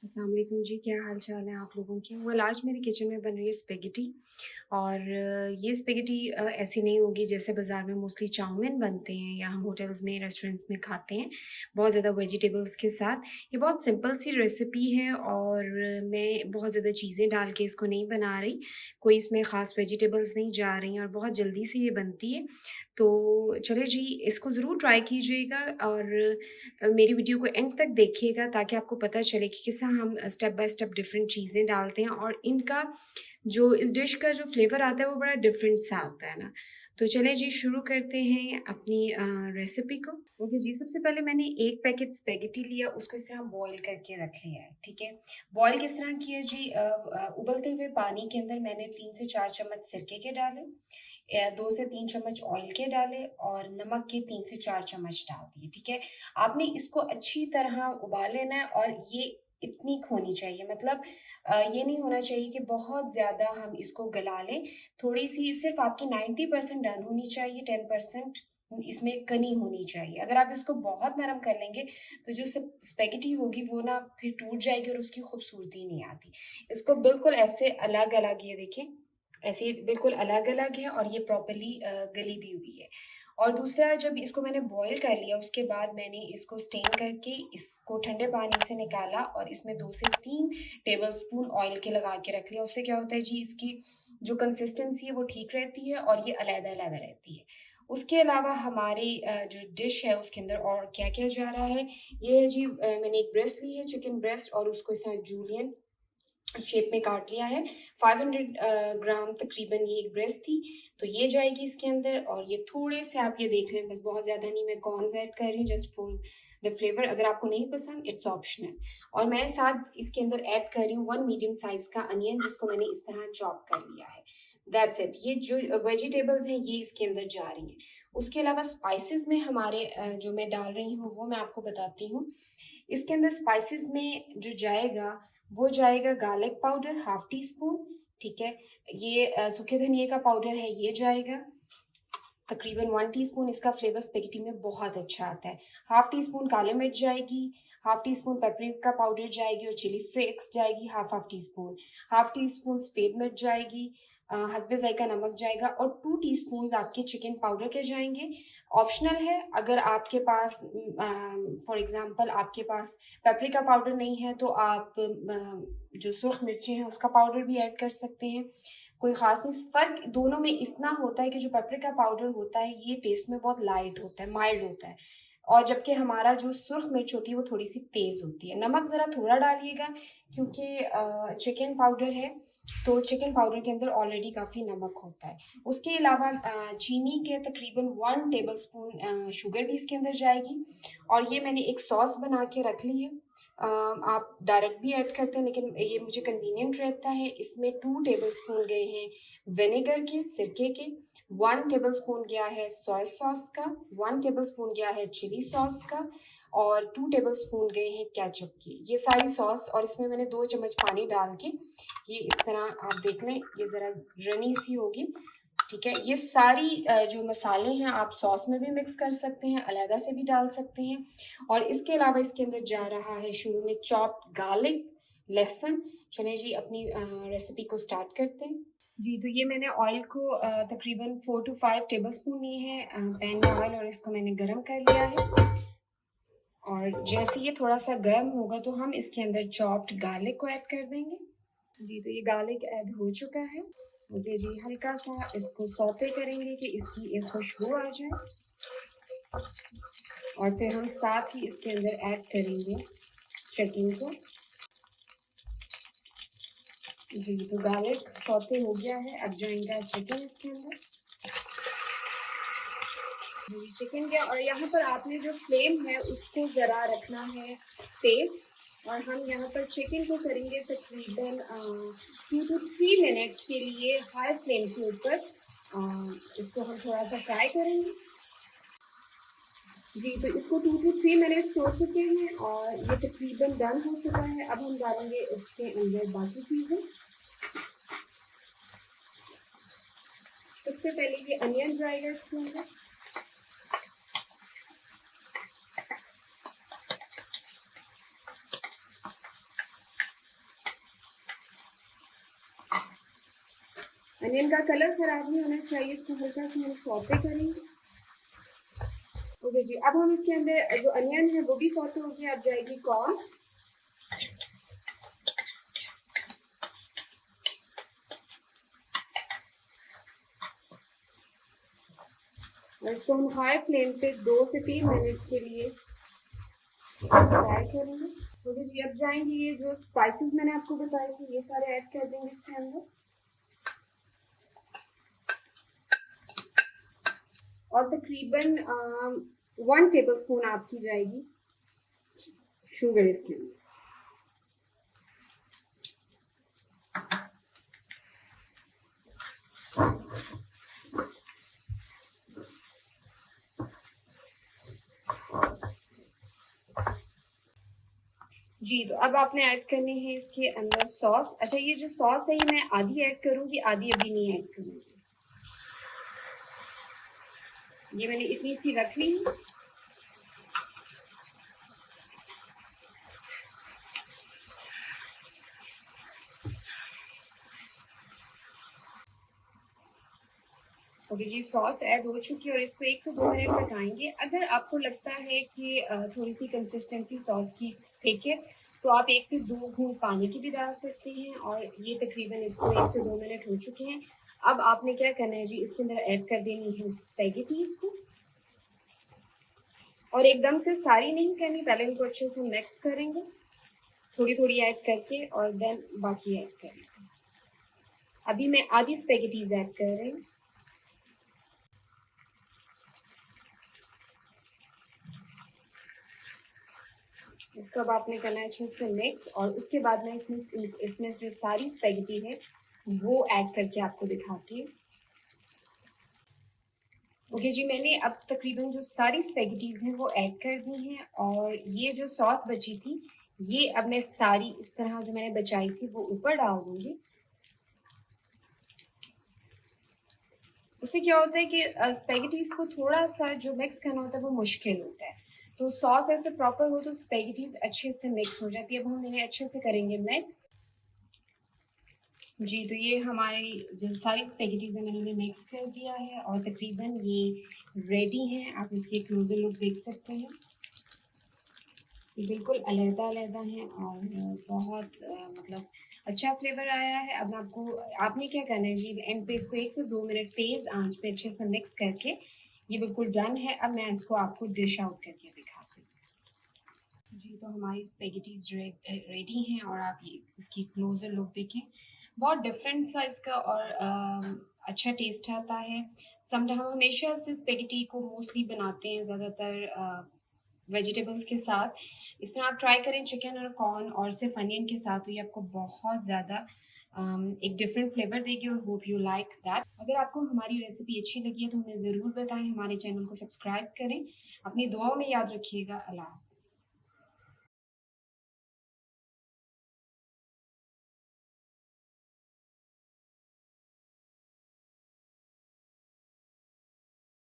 अस्सलाम वालेकुम जी, क्या हाल चाल है आप लोगों के? वेल आज मेरे किचन में बन रही है स्पेगेटी और ये स्पेगेटी ऐसी नहीं होगी जैसे बाज़ार में मोस्टली चाउमीन बनते हैं या हम होटल्स में, रेस्टोरेंट्स में खाते हैं, बहुत ज़्यादा वेजिटेबल्स के साथ। ये बहुत सिंपल सी रेसिपी है और मैं बहुत ज़्यादा चीज़ें डाल के इसको नहीं बना रही, कोई इसमें ख़ास वेजिटेबल्स नहीं जा रही हैं और बहुत जल्दी से ये बनती है। तो चलिए जी, इसको ज़रूर ट्राई कीजिएगा और मेरी वीडियो को एंड तक देखिएगा ताकि आपको पता चले कि किस तरह हम स्टेप बाय स्टेप डिफरेंट चीज़ें डालते हैं और इनका जो इस डिश का जो फ्लेवर आता है वो बड़ा डिफरेंट सा आता है ना। तो चलिए जी शुरू करते हैं अपनी रेसिपी को। ओके जी, सबसे पहले मैंने 1 पैकेट स्पेगेटी लिया, उसको इस तरह बॉयल करके रख लिया है, ठीक है? बॉयल किस तरह किया जी उबलते हुए पानी के अंदर मैंने 3 से 4 चम्मच सिरके के डाले 2 से 3 चम्मच ऑयल के डाले और नमक के 3 से 4 चम्मच डाल दिए, ठीक है? आपने इसको अच्छी तरह उबाल लेना है और ये इतनी होनी चाहिए मतलब ये नहीं होना चाहिए कि बहुत ज़्यादा हम इसको गला लें, थोड़ी-सी सिर्फ़ आपकी 90% डन होनी चाहिए, 10% इसमें कनी होनी चाहिए। अगर आप इसको बहुत नरम कर लेंगे, तो जो स्पेगेटी होगी वो ना फिर टूट जाएगी और उसकी खूबसूरती नहीं आती। इसको बिल्कुल ऐसे अलग-अलग ये देखें ऐसे बिल्कुल अलग-अलग है और ये प्रॉपर्ली गली भी हुई है। और दूसरा जब इसको मैंने बॉयल कर लिया उसके बाद मैंने इसको स्टेन करके इसको ठंडे पानी से निकाला और इसमें 2 से 3 टेबलस्पून ऑयल के लगा के रख लिया। उससे क्या होता है जी इसकी जो कंसिस्टेंसी है वो ठीक रहती है और ये अलग-अलग रहती है। उसके अलावा हमारी जो डिश है उसके अंदर और क्या-क्या जा रहा है, ये है जी मैंने एक ब्रेस्ट ली है चिकन ब्रेस्ट और उसको इस तरह जूलियन शेप में काट लिया है 500 ग्राम तकरीबन ये एक ब्रेस्ट थी तो ये जाएगी इसके अंदर और ये थोड़े से आप ये देख लें बस बहुत ज़्यादा नहीं मैं कॉर्न्स ऐड कर रही हूँ जस्ट फॉर द फ्लेवर अगर आपको नहीं पसंद इट्स ऑप्शनल और मैं साथ इसके अंदर ऐड कर रही हूँ 1 मीडियम साइज का अनियन जिसको मैंने इस तरह चॉप कर लिया है दैट्स इट ये जो वेजिटेबल्स हैं ये इसके अंदर जा रही हैं उसके अलावा स्पाइसेस में हमारे जो मैं डाल रही हूँ वो मैं आपको बताती हूँ इसके अंदर स्पाइसेस में जो जाएगा वो जाएगा garlic powder half tea spoon ठीक है ये सूखे धनिए का पाउडर है ये जाएगा तकरीबन 1 टीस्पून इसका फ्लेवर स्पेगेटी में बहुत अच्छा आता है हाफ टी स्पून काली मिर्च जाएगी half tea spoon paprika powder जाएगी और चिली फ्लेक्स जाएगी हाफ टी स्पून सफ़ेद मिर्च जाएगी हस्बे जायका नमक जाएगा और 2 टीस्पून आपके चिकन पाउडर के जाएंगे ऑप्शनल है अगर आपके पास फॉर एग्जांपल आपके पास पेपरिका पाउडर नहीं है तो आप जो सुर्ख मिर्चें हैं उसका पाउडर भी ऐड कर सकते हैं कोई ख़ास नहीं फ़र्क दोनों में इतना होता है कि जो पेपरिका पाउडर होता है ये टेस्ट में बहुत लाइट होता है माइल्ड होता है और जबकि हमारा जो सुर्ख मिर्च होती है वो थोड़ी सी तेज़ होती है नमक ज़रा थोड़ा डालिएगा क्योंकि चिकन पाउडर है तो चिकन पाउडर के अंदर ऑलरेडी काफ़ी नमक होता है उसके अलावा चीनी के तकरीबन 1 टेबल स्पून शुगर भी इसके अंदर जाएगी और ये मैंने एक सॉस बना के रख ली है आप डायरेक्ट भी ऐड करते हैं लेकिन ये मुझे कन्वीनियंट रहता है इसमें 2 टेबलस्पून गए हैं विनेगर के सिरके के 1 टेबलस्पून गया है सोया सॉस का 1 टेबलस्पून गया है चिली सॉस का और 2 टेबलस्पून गए हैं केचप के ये सारी सॉस और इसमें मैंने 2 चम्मच पानी डाल के ये इस तरह आप देख लें ये ज़रा रनी सी होगी ठीक है ये सारी जो मसाले हैं आप सॉस में भी मिक्स कर सकते हैं अलहदा से भी डाल सकते हैं और इसके अलावा इसके अंदर जा रहा है शुरू में चॉप्ड गार्लिक लहसुन चलिए जी अपनी रेसिपी को स्टार्ट करते हैं जी तो ये मैंने ऑयल को तकरीबन 4 टू 5 टेबल स्पून लिए हैं पैन में ऑयल और इसको मैंने गरम कर लिया है और जैसे ये थोड़ा सा गर्म होगा तो हम इसके अंदर चॉप्ड गार्लिक को ऐड कर देंगे जी तो ये गार्लिक ऐड हो चुका है ओके जी हल्का सा इसको सौते करेंगे कि इसकी एक खुशबू आ जाए और फिर हम साथ ही इसके अंदर ऐड करेंगे चटनी को जी तो गार्लिक सौते हो गया है अब जाएगा चिकन इसके अंदर जी चिकन क्या और यहाँ पर आपने जो फ्लेम है उसको ज़रा रखना है तेज़ और हम यहाँ पर चिकन को करेंगे तकरीबन 2 to 3 मिनट्स के लिए हाई फ्लेम के ऊपर इसको हम थोड़ा सा फ्राई करेंगे जी तो इसको 2 to 3 मिनट्स हो चुके हैं और ये तकरीबन डन हो चुका है अब हम डालेंगे इसके अंदर बाकी चीज़ें सबसे पहले ये अनियन जाएगा इसके अंदर अनियन का कलर खराब नहीं होना चाहिए, इसको हल्का सा हम सौते करेंगे। ओके जी, अब हम इसके अंदर जो अनियन है वो भी सौते हो गया, अब जाएगी कॉर्न। और इसको हम हाई फ्लेम पे 2 से 3 मिनट के लिए फ्राई करेंगे। ओके जी, अब जाएंगे ये जो स्पाइसेस मैंने आपको बताए थे ये सारे ऐड कर देंगे इसके अंदर। और तकरीबन 1 टेबल स्पून आपकी जाएगी शुगर इसके अंदर। जी, तो अब आपने ऐड करनी है इसके अंदर सॉस। अच्छा, ये जो सॉस है ये मैं आधी ऐड करूंगी, आधी अभी नहीं ऐड करूंगी। ये मैंने इतनी सी रख ली है। ओके जी, सॉस ऐड हो चुकी है और इसको 1 से 2 मिनट पकाएंगे। अगर आपको लगता है कि थोड़ी सी कंसिस्टेंसी सॉस की थिक है तो आप 1 से 2 घूंट पानी की भी डाल सकते हैं। और ये तकरीबन इसको 1 से 2 मिनट हो चुके हैं। अब आपने क्या करना है जी, इसके अंदर ऐड कर देनी है स्पैगेटीज को। और एकदम से सारी नहीं करनी, पहले इनको अच्छे से मिक्स करेंगे थोड़ी थोड़ी ऐड करके और देन बाकी ऐड करेंगे। अभी मैं आधी स्पैगेटीज ऐड कर रही हूँ। इसको अब आपने करना है अच्छे से मिक्स और उसके बाद मैं इसमें जो सारी स्पैगेटी है वो ऐड करके आपको दिखाती हूँ। ओके जी, मैंने अब तकरीबन जो सारी स्पैगेटीज हैं वो ऐड कर दी हैं और ये जो सॉस बची थी ये अब मैं सारी इस तरह जो मैंने बचाई थी वो ऊपर डाल दूंगी। उससे क्या होता है कि स्पैगेटीज को थोड़ा सा जो मिक्स करना होता है वो मुश्किल होता है। तो सॉस ऐसे प्रॉपर हो तो स्पैगेटीज अच्छे से मिक्स हो जाती है। अब हम इन्हें अच्छे से करेंगे मिक्स। जी, तो ये हमारी जो सारी स्पैगेटीज है मैंने इन्हें मिक्स कर दिया है और तकरीबन ये रेडी हैं। आप इसकी क्लोजर लुक देख सकते हैं। ये बिल्कुल अलग-अलग हैं और बहुत मतलब अच्छा फ्लेवर आया है। अब आपने क्या करना है जी, एंड पे इसको 1 से 2 मिनट तेज़ आंच पे अच्छे से मिक्स करके ये बिल्कुल डन है। अब मैं इसको आपको डिश आउट करके दिखाती हूँ। जी, तो हमारी स्पेगेटीज़ रेडी हैं और आप ये इसकी क्लोज़र लुक देखें। बहुत डिफरेंट सा इसका और अच्छा टेस्ट आता है। हम हमेशा से स्पेगेटी को मोस्टली बनाते हैं ज़्यादातर वेजिटेबल्स के साथ। इस तरह आप ट्राई करें चिकन और कॉर्न और सिर्फ अनियन के साथ, तो ये आपको बहुत ज़्यादा एक डिफरेंट फ्लेवर देगी और होप यू लाइक दैट। अगर आपको हमारी रेसिपी अच्छी लगी है तो हमें ज़रूर बताएं, हमारे चैनल को सब्सक्राइब करें। अपनी दुआओं में याद रखिएगा। अल्लाह हाफ़िज़।